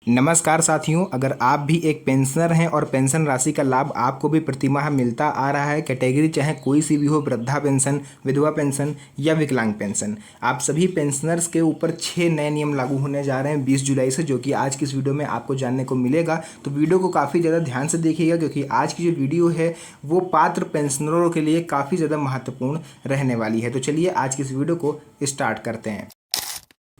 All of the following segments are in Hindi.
नमस्कार साथियों, अगर आप भी एक पेंशनर हैं और पेंशन राशि का लाभ आपको भी प्रतिमाह मिलता आ रहा है, कैटेगरी चाहे कोई सी भी हो, वृद्धा पेंशन, विधवा पेंशन या विकलांग पेंशन, आप सभी पेंशनर्स के ऊपर 6 नए नियम लागू होने जा रहे हैं 20 जुलाई से, जो कि आज की इस वीडियो में आपको जानने को मिलेगा। तो वीडियो को काफ़ी ज़्यादा ध्यान से देखिएगा, क्योंकि आज की जो वीडियो है वो पात्र पेंशनरों के लिए काफ़ी ज़्यादा महत्वपूर्ण रहने वाली है। तो चलिए आज की इस वीडियो को स्टार्ट करते हैं।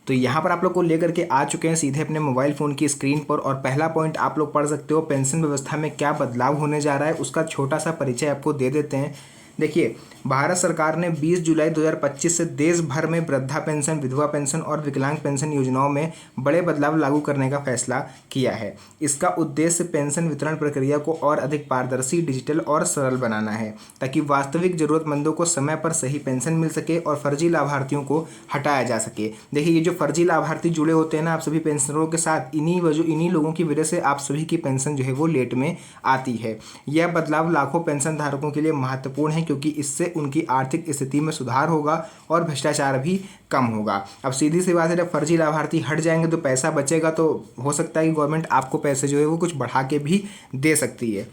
तो यहाँ पर आप लोग को लेकर के आ चुके हैं सीधे अपने मोबाइल फ़ोन की स्क्रीन पर, और पहला पॉइंट आप लोग पढ़ सकते हो, पेंशन व्यवस्था में क्या बदलाव होने जा रहा है उसका छोटा सा परिचय आपको दे देते हैं। देखिए, भारत सरकार ने 20 जुलाई 2025 से देश भर में वृद्धा पेंशन, विधवा पेंशन और विकलांग पेंशन योजनाओं में बड़े बदलाव लागू करने का फैसला किया है। इसका उद्देश्य पेंशन वितरण प्रक्रिया को और अधिक पारदर्शी, डिजिटल और सरल बनाना है, ताकि वास्तविक जरूरतमंदों को समय पर सही पेंशन मिल सके और फर्जी लाभार्थियों को हटाया जा सके। देखिए, ये जो फर्जी लाभार्थी जुड़े होते हैं ना आप सभी पेंशनरों के साथ, इन्हीं लोगों की वजह से आप सभी की पेंशन जो है वो लेट में आती है। यह बदलाव लाखों पेंशन धारकों के लिए महत्वपूर्ण है, क्योंकि इससे उनकी आर्थिक स्थिति में सुधार होगा और भ्रष्टाचार भी कम होगा। अब सीधी सी बात है, जब फर्जी लाभार्थी हट जाएंगे तो पैसा बचेगा, तो हो सकता है कि गवर्नमेंट आपको पैसे जो है वो कुछ बढ़ा के भी दे सकती है।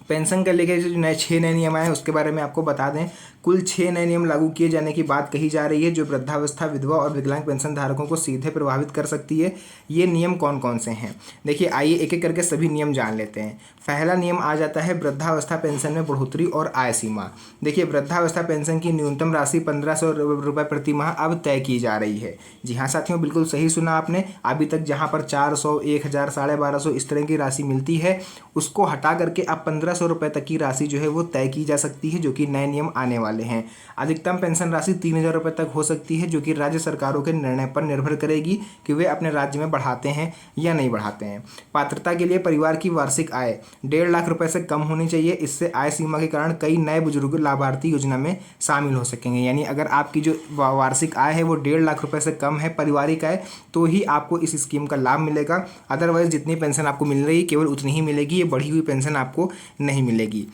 पेंशन का लेकर जो 6 नए नियम आए उसके बारे में आपको बता दें। कुल 6 नए नियम लागू किए जाने की बात कही जा रही है, जो वृद्धावस्था, विधवा और विकलांग पेंशन धारकों को सीधे प्रभावित कर सकती है। ये नियम कौन कौन से हैं, देखिए आइए एक एक करके सभी नियम जान लेते हैं। पहला नियम आ जाता है वृद्धावस्था पेंशन में बढ़ोतरी और आय सीमा। देखिए, वृद्धावस्था पेंशन की न्यूनतम राशि 1500 रुपये प्रति माह अब तय की जा रही है। जी हाँ साथियों, बिल्कुल सही सुना आपने। अभी तक जहाँ पर 400, 1000, 1250 इस तरह की राशि मिलती है, उसको हटा करके अब 1500 रुपये तक की राशि जो है वो तय की जा सकती है, जो कि नए नियम आने वाले हैं। अधिकतम पेंशन राशि 3000 रुपये तक हो सकती है, जो कि राज्य सरकारों के निर्णय पर निर्भर करेगी कि वे अपने राज्य में बढ़ाते हैं या नहीं बढ़ाते हैं। पात्रता के लिए परिवार की वार्षिक आय 1.5 लाख रुपए से कम होनी चाहिए। इससे आय सीमा के कारण कई नए बुजुर्ग लाभार्थी योजना में शामिल हो सकेंगे। यानी अगर आपकी जो वार्षिक आय है वो 1.5 लाख रुपए से कम है, पारिवारिक आय, तो ही आपको इस स्कीम का लाभ मिलेगा। अदरवाइज जितनी पेंशन आपको मिल रही है केवल उतनी ही मिलेगी, ये बढ़ी हुई पेंशन आपको नहीं मिलेगी।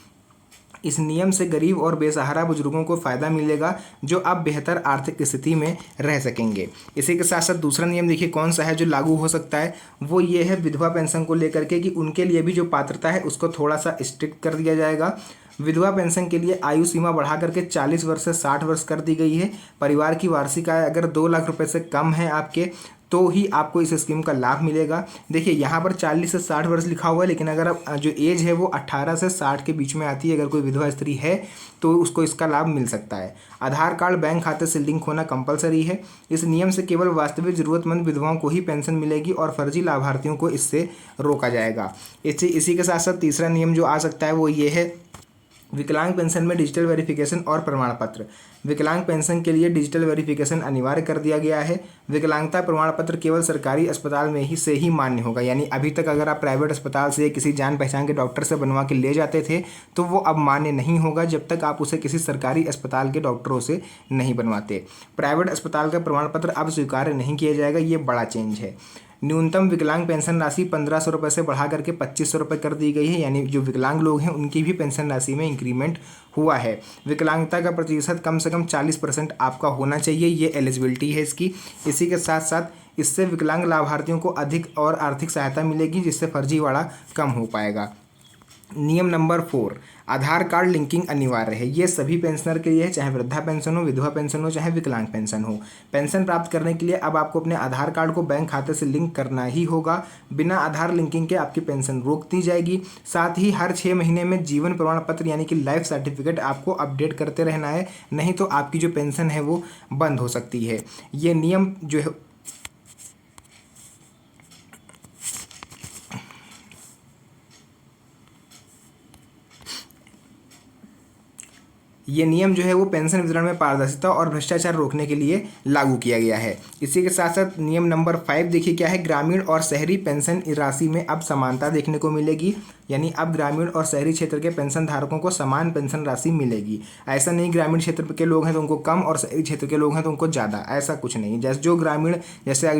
इस नियम से गरीब और बेसहारा बुजुर्गों को फ़ायदा मिलेगा, जो अब बेहतर आर्थिक स्थिति में रह सकेंगे। इसी के साथ साथ दूसरा नियम देखिए कौन सा है जो लागू हो सकता है, वो ये है विधवा पेंशन को लेकर के, कि उनके लिए भी जो पात्रता है उसको थोड़ा सा स्ट्रिक्ट कर दिया जाएगा। विधवा पेंशन के लिए आयु सीमा बढ़ा करके 40 वर्ष से 60 वर्ष कर दी गई है। परिवार की वार्षिक आय अगर 2 लाख रुपए से कम है आपके, तो ही आपको इस स्कीम का लाभ मिलेगा। देखिए, यहाँ पर 40 से 60 वर्ष लिखा हुआ है, लेकिन अगर आप जो एज है वो 18 से 60 के बीच में आती है, अगर कोई विधवा स्त्री है तो उसको इसका लाभ मिल सकता है। आधार कार्ड बैंक खाते से लिंक होना कंपलसरी है। इस नियम से केवल वास्तविक जरूरतमंद विधवाओं को ही पेंशन मिलेगी और फर्जी लाभार्थियों को इससे रोका जाएगा। इसी के साथ साथ तीसरा नियम जो आ सकता है वो ये है, विकलांग पेंशन में डिजिटल वेरिफिकेशन और प्रमाण पत्र। विकलांग पेंशन के लिए डिजिटल वेरिफिकेशन अनिवार्य कर दिया गया है। विकलांगता प्रमाण पत्र केवल सरकारी अस्पताल में ही मान्य होगा। यानी अभी तक अगर आप प्राइवेट अस्पताल से किसी जान पहचान के डॉक्टर से बनवा के ले जाते थे, तो वो अब मान्य नहीं होगा जब तक आप उसे किसी सरकारी अस्पताल के डॉक्टरों से नहीं बनवाते। प्राइवेट अस्पताल का प्रमाण पत्र अब स्वीकार्य नहीं किया जाएगा, ये बड़ा चेंज है। न्यूनतम विकलांग पेंशन राशि 1500 रुपये से बढ़ा करके 2500 रुपये कर दी गई है। यानी जो विकलांग लोग हैं उनकी भी पेंशन राशि में इंक्रीमेंट हुआ है। विकलांगता का प्रतिशत कम से कम 40% आपका होना चाहिए, ये एलिजिबिलिटी है इसकी। इसी के साथ साथ इससे विकलांग लाभार्थियों को अधिक और आर्थिक सहायता मिलेगी, जिससे फर्जीवाड़ा कम हो पाएगा। नियम नंबर 4, आधार कार्ड लिंकिंग अनिवार्य है। ये सभी पेंशनर के लिए है, चाहे वृद्धा पेंशन हो, विधवा पेंशन हो, चाहे विकलांग पेंशन हो। पेंशन प्राप्त करने के लिए अब आपको अपने आधार कार्ड को बैंक खाते से लिंक करना ही होगा। बिना आधार लिंकिंग के आपकी पेंशन रोक दी जाएगी। साथ ही हर 6 महीने में जीवन प्रमाण पत्र यानी कि लाइफ सर्टिफिकेट आपको अपडेट करते रहना है, नहीं तो आपकी जो पेंशन है वो बंद हो सकती है। ये नियम जो है वो पेंशन वितरण में पारदर्शिता और भ्रष्टाचार रोकने के लिए लागू किया गया है। इसी के साथ साथ नियम नंबर 5 देखिए क्या है, ग्रामीण और शहरी पेंशन राशि में अब समानता देखने को मिलेगी। यानी अब ग्रामीण और शहरी क्षेत्र के पेंशन धारकों को समान पेंशन राशि मिलेगी। ऐसा नहीं ग्रामीण क्षेत्र के लोग हैं तो उनको कम और शहरी क्षेत्र के लोग हैं तो उनको ज़्यादा, ऐसा कुछ नहीं। जैसे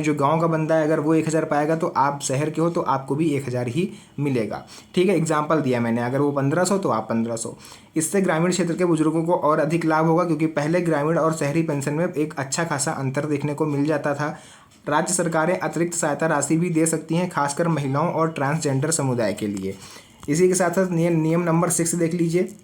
जो गाँव का बंदा है अगर वो 1000 पाएगा तो आप शहर के हो तो आपको भी 1000 ही मिलेगा। ठीक है, एग्जाम्पल दिया मैंने, अगर वो 1500 तो आप 1500। इससे ग्रामीण क्षेत्र के बुजुर्गों को और अधिक लाभ होगा, क्योंकि पहले ग्रामीण और शहरी पेंशन में एक अच्छा खासा अंतर देखने को मिल जाता था। राज्य सरकारें अतिरिक्त सहायता राशि भी दे सकती हैं, खासकर महिलाओं और ट्रांसजेंडर समुदाय के लिए। इसी के साथ साथ नियम नंबर 6 देख लीजिए।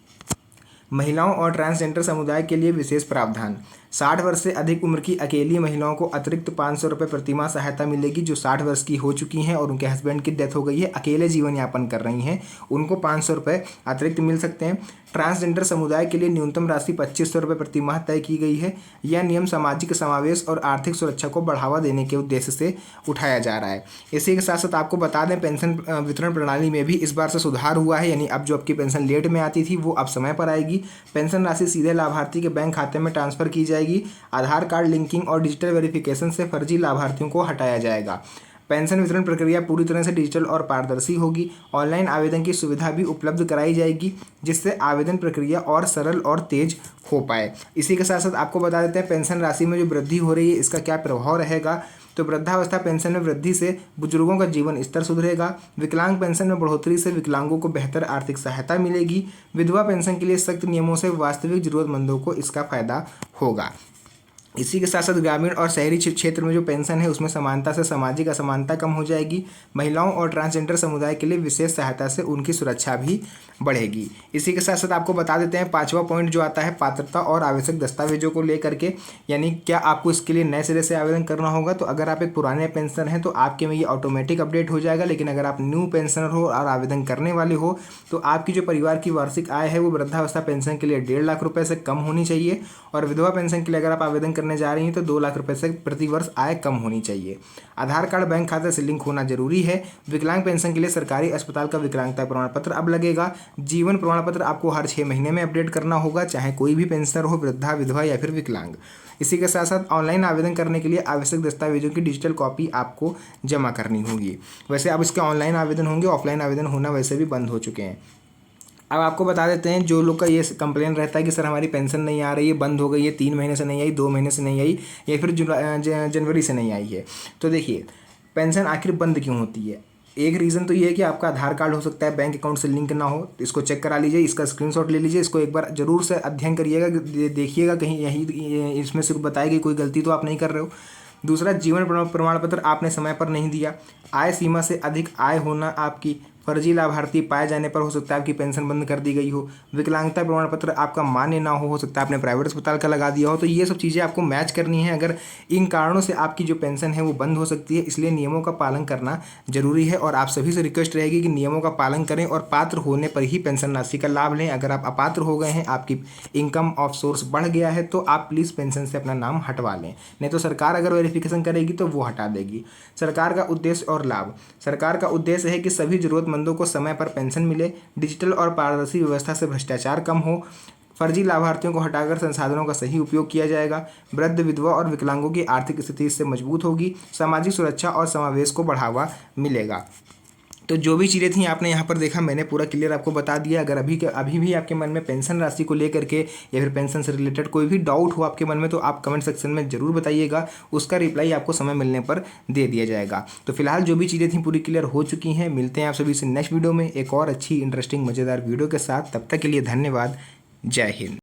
महिलाओं और ट्रांसजेंडर समुदाय के लिए विशेष प्रावधान। 60 वर्ष से अधिक उम्र की अकेली महिलाओं को अतिरिक्त 500 रुपये प्रतिमाह सहायता मिलेगी। जो 60 वर्ष की हो चुकी हैं और उनके हस्बैंड की डेथ हो गई है, अकेले जीवन यापन कर रही हैं, उनको 500 रुपये अतिरिक्त मिल सकते हैं। ट्रांसजेंडर समुदाय के लिए न्यूनतम राशि 2500 रुपये प्रतिमाह तय की गई है। यह नियम सामाजिक समावेश और आर्थिक सुरक्षा को बढ़ावा देने के उद्देश्य से उठाया जा रहा है। इसी के साथ साथ आपको बता दें, पेंशन वितरण प्रणाली में भी इस बार से सुधार हुआ है, यानी अब जो आपकी पेंशन लेट में आती थी वो अब समय पर आएगी। पेंशन राशि सीधे लाभार्थी के बैंक खाते में ट्रांसफर की जाएगी। आधार कार्ड लिंकिंग और डिजिटल वेरिफिकेशन से फर्जी लाभार्थियों को हटाया जाएगा। पेंशन वितरण प्रक्रिया पूरी तरह से डिजिटल और पारदर्शी होगी। ऑनलाइन आवेदन की सुविधा भी उपलब्ध कराई जाएगी, जिससे आवेदन प्रक्रिया और सरल और तेज हो पाए। इसी के साथ साथ आपको बता देते हैं, पेंशन राशि में जो वृद्धि हो रही है इसका क्या प्रभाव रहेगा। तो वृद्धावस्था पेंशन में वृद्धि से बुजुर्गों का जीवन स्तर सुधरेगा। विकलांग पेंशन में बढ़ोतरी से विकलांगों को बेहतर आर्थिक सहायता मिलेगी। विधवा पेंशन के लिए सख्त नियमों से वास्तविक जरूरतमंदों को इसका फायदा होगा। इसी के साथ साथ ग्रामीण और शहरी क्षेत्र में जो पेंशन है उसमें समानता से सामाजिक असमानता कम हो जाएगी। महिलाओं और ट्रांसजेंडर समुदाय के लिए विशेष सहायता से उनकी सुरक्षा भी बढ़ेगी। इसी के साथ साथ आपको बता देते हैं, 5वां पॉइंट जो आता है पात्रता और आवश्यक दस्तावेजों को लेकर के, यानी क्या आपको इसके लिए नए सिरे से आवेदन करना होगा। तो अगर आप एक पुराने पेंशनर हैं तो आपके में ये ऑटोमेटिक अपडेट हो जाएगा, लेकिन अगर आप न्यू पेंशनर हो और आवेदन करने वाले हो तो आपकी जो परिवार की वार्षिक आय है वो वृद्धावस्था पेंशन के लिए 1.5 लाख रुपये से कम होनी चाहिए, और विधवा पेंशन के लिए अगर आप आवेदन करने जा रही हैं तो 2 लाख रुपए से प्रति वर्ष आय कम होनी चाहिए। आधार कार्ड बैंक खाते से लिंक होना जरूरी है। विकलांग पेंशन के लिए सरकारी अस्पताल का विकलांगता प्रमाण पत्र अब लगेगा। जीवन प्रमाण पत्र आपको हर 6 महीने में अपडेट करना होगा, चाहे कोई भी पेंशनर हो, वृद्धा, विधवा या फिर विकलांग। इसी के साथ साथ ऑनलाइन आवेदन करने के लिए आवश्यक दस्तावेजों की डिजिटल कॉपी आपको जमा करनी होगी। वैसे अब इसके ऑनलाइन आवेदन होंगे, ऑफलाइन आवेदन होना वैसे भी बंद हो चुके हैं। अब आपको बता देते हैं, जो लोग का ये कंप्लेन रहता है कि सर हमारी पेंशन नहीं आ रही है, बंद हो गई है, 3 महीने से नहीं आई, 2 महीने से नहीं आई, या फिर जनवरी से नहीं आई है, तो देखिए पेंशन आखिर बंद क्यों होती है। एक रीज़न तो ये है कि आपका आधार कार्ड हो सकता है बैंक अकाउंट से लिंक ना हो, इसको चेक करा लीजिए, इसका स्क्रीनशॉट ले लीजिए, इसको एक बार जरूर से अध्ययन करिएगा, देखिएगा कहीं यही इसमें से बताया कि कोई गलती तो आप नहीं कर रहे हो। दूसरा, जीवन प्रमाण पत्र आपने समय पर नहीं दिया। आय सीमा से अधिक आय होना, आपकी फर्जी लाभार्थी पाए जाने पर हो सकता है आपकी पेंशन बंद कर दी गई हो। विकलांगता प्रमाण पत्र आपका मान्य ना हो सकता है आपने प्राइवेट अस्पताल का लगा दिया हो। तो ये सब चीज़ें आपको मैच करनी है। अगर इन कारणों से आपकी जो पेंशन है वो बंद हो सकती है, इसलिए नियमों का पालन करना जरूरी है। और आप सभी से रिक्वेस्ट रहेगी कि नियमों का पालन करें और पात्र होने पर ही पेंशन राशि का लाभ लें। अगर आप अपात्र हो गए हैं, आपकी इनकम ऑफ सोर्स बढ़ गया है, तो आप प्लीज़ पेंशन से अपना नाम हटवा लें, नहीं तो सरकार अगर वेरिफिकेशन करेगी तो वो हटा देगी। सरकार का उद्देश्य और लाभ। सरकार का उद्देश्य है कि सभी जरूरतमंदों को समय पर पेंशन मिले, डिजिटल और पारदर्शी व्यवस्था से भ्रष्टाचार कम हो, फर्जी लाभार्थियों को हटाकर संसाधनों का सही उपयोग किया जाएगा, वृद्ध, विधवा और विकलांगों की आर्थिक स्थिति इससे मजबूत होगी, सामाजिक सुरक्षा और समावेश को बढ़ावा मिलेगा। तो जो भी चीज़ें थी आपने यहाँ पर देखा, मैंने पूरा क्लियर आपको बता दिया। अगर अभी भी आपके मन में पेंशन राशि को लेकर के या फिर पेंशन से रिलेटेड कोई भी डाउट हो आपके मन में, तो आप कमेंट सेक्शन में ज़रूर बताइएगा, उसका रिप्लाई आपको समय मिलने पर दे दिया जाएगा। तो फिलहाल जो भी चीज़ें थी पूरी क्लियर हो चुकी हैं। मिलते हैं आप सभी से नेक्स्ट वीडियो में एक और अच्छी इंटरेस्टिंग मज़ेदार वीडियो के साथ। तब तक के लिए धन्यवाद। जय हिंद।